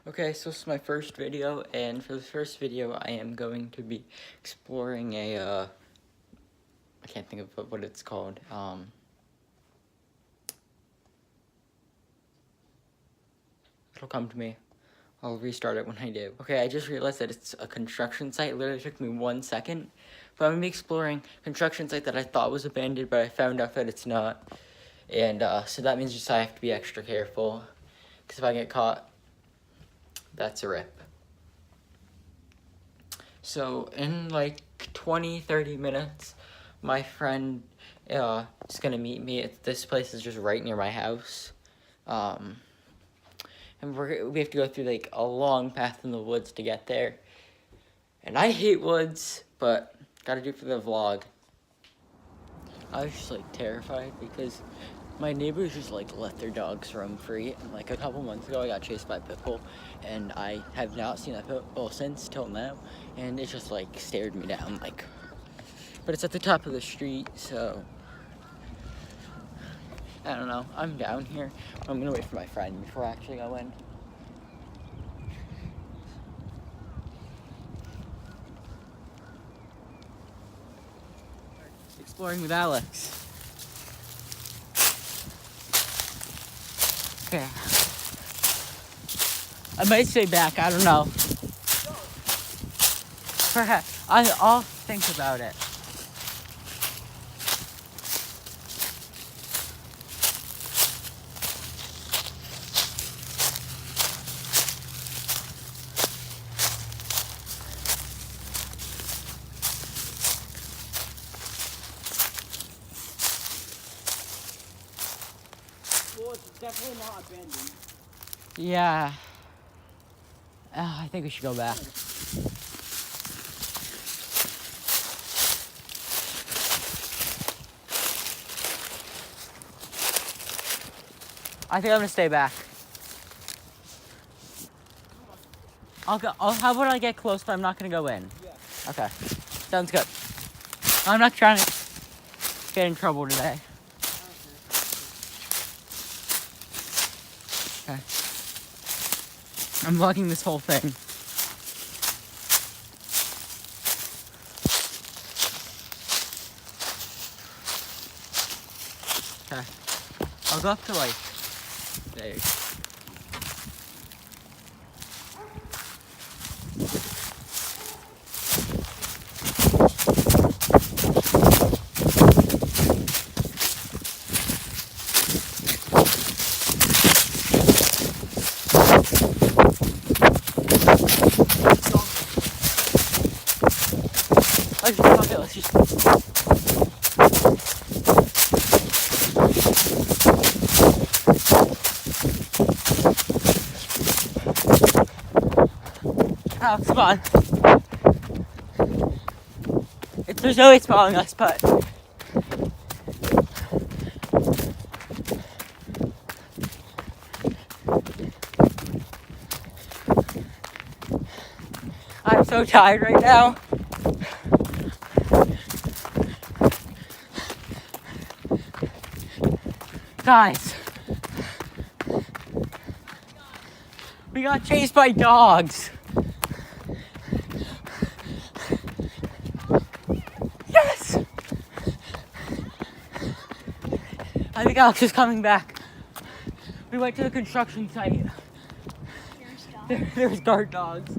Okay, so this is my first video, and for the first video, I am going to be exploring I can't think of what it's called, it'll come to me. I'll restart it when I do. Okay, I just realized that it's a construction site. It literally took me 1 second, but I'm gonna be exploring construction site that I thought was abandoned, but I found out that it's not, and, so that means just I have to be extra careful, because if I get caught, that's a rip. So in like 20-30 minutes, my friend is gonna meet me. This place is just right near my house, and we have to go through like a long path in the woods to get there. And I hate woods, but gotta do it for the vlog. I was just like terrified because my neighbors just like let their dogs roam free. And like a couple months ago, I got chased by a pit bull, and I have not seen that pit bull since till now. And it just like stared me down, like. But it's at the top of the street, so I don't know. I'm down here. I'm gonna wait for my friend before I actually go in. Exploring with Alex. Okay. I might stay back, I don't know. Perhaps. I'll think about it. Well, it's definitely not abandoned. Yeah. I think we should go back. I think I'm gonna stay back. I'll go. How about I get close, but I'm not gonna go in? Yeah. Okay. Sounds good. I'm not trying to get in trouble today. Okay. I'm vlogging this whole thing. Okay. I'll go up to like there. Let's just Alex, come on. There's no way it's following us, but I'm so tired right now. Guys, we got chased by dogs. Yes! I think Alex is coming back. We went to the construction site. There's guard dogs.